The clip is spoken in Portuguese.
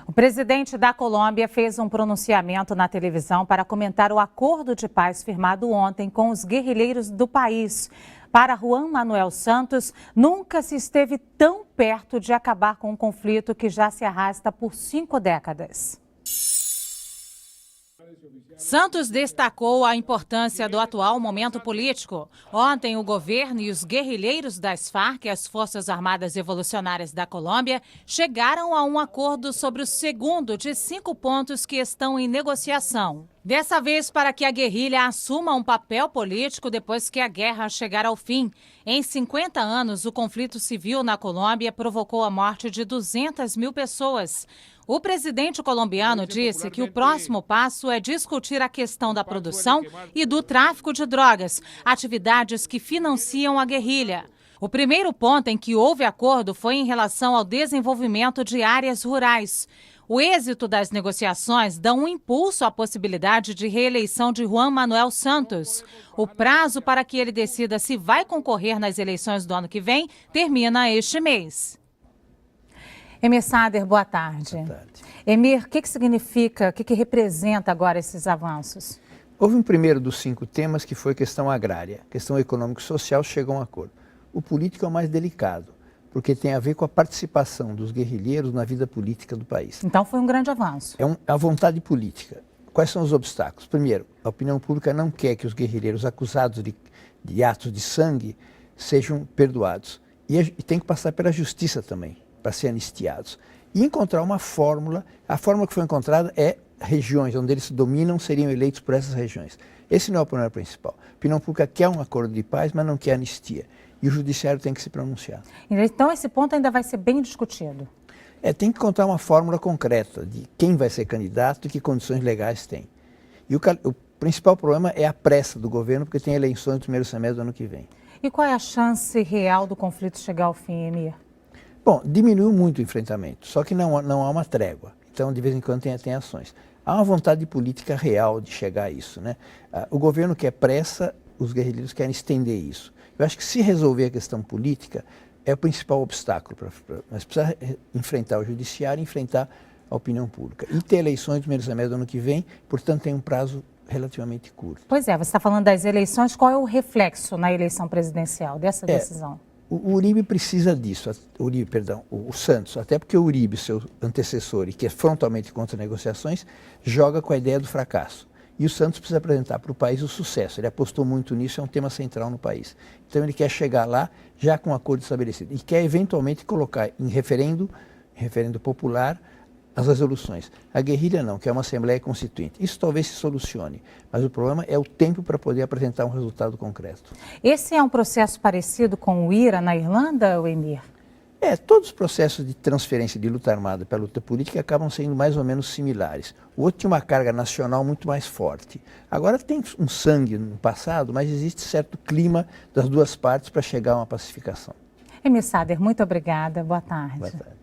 O presidente da Colômbia fez um pronunciamento na televisão para comentar o acordo de paz firmado ontem com os guerrilheiros do país. Para Juan Manuel Santos, nunca se esteve tão perto de acabar com um conflito que já se arrasta por 5 décadas. Santos destacou a importância do atual momento político. Ontem, o governo e os guerrilheiros das Farc, as Forças Armadas Revolucionárias da Colômbia, chegaram a um acordo sobre o segundo de 5 pontos que estão em negociação. Dessa vez, para que a guerrilha assuma um papel político depois que a guerra chegar ao fim. Em 50 anos, o conflito civil na Colômbia provocou a morte de 200 mil pessoas. O presidente colombiano disse que o próximo passo é discutir a questão da produção e do tráfico de drogas, atividades que financiam a guerrilha. O primeiro ponto em que houve acordo foi em relação ao desenvolvimento de áreas rurais. O êxito das negociações dá um impulso à possibilidade de reeleição de Juan Manuel Santos. O prazo para que ele decida se vai concorrer nas eleições do ano que vem termina este mês. Emir Sader, boa tarde. Boa tarde. Emir, o que significa, o que representa agora esses avanços? Houve um primeiro dos 5 temas que foi questão agrária. Questão econômica e social chegou a um acordo. O político é o mais delicado, porque tem a ver com a participação dos guerrilheiros na vida política do país. Então foi um grande avanço. É a vontade política. Quais são os obstáculos? Primeiro, a opinião pública não quer que os guerrilheiros acusados de atos de sangue sejam perdoados. E tem que passar pela justiça também, para ser anistiados. E encontrar uma fórmula. A fórmula que foi encontrada é regiões onde eles dominam seriam eleitos por essas regiões. Esse não é o problema principal. A opinião pública quer um acordo de paz, mas não quer anistia. E o judiciário tem que se pronunciar. Então esse ponto ainda vai ser bem discutido. Tem que encontrar uma fórmula concreta de quem vai ser candidato e que condições legais tem. E o principal problema é a pressa do governo, porque tem eleições no primeiro semestre do ano que vem. E qual é a chance real do conflito chegar ao fim, Emir? Bom, diminuiu muito o enfrentamento, só que não há uma trégua. Então, de vez em quando tem ações. Há uma vontade política real de chegar a isso, né? O governo quer pressa, os guerrilheiros querem estender isso. Eu acho que se resolver a questão política é o principal obstáculo. Mas precisa enfrentar o judiciário, enfrentar a opinião pública. E ter eleições no primeiro semestre do ano que vem, portanto tem um prazo relativamente curto. Pois é, você está falando das eleições, qual é o reflexo na eleição presidencial dessa decisão? O Uribe precisa disso, o Santos, até porque o Uribe, seu antecessor, e que é frontalmente contra negociações, joga com a ideia do fracasso. E o Santos precisa apresentar para o país o sucesso. Ele apostou muito nisso, é um tema central no país. Então ele quer chegar lá já com um acordo estabelecido. E quer eventualmente colocar em referendo popular, as resoluções. A guerrilha não, que é uma Assembleia Constituinte. Isso talvez se solucione, mas o problema é o tempo para poder apresentar um resultado concreto. Esse é um processo parecido com o IRA na Irlanda, Emir? Todos os processos de transferência de luta armada para a luta política acabam sendo mais ou menos similares. O outro tinha uma carga nacional muito mais forte. Agora tem um sangue no passado, mas existe certo clima das duas partes para chegar a uma pacificação. Emir Sader, muito obrigada. Boa tarde. Boa tarde.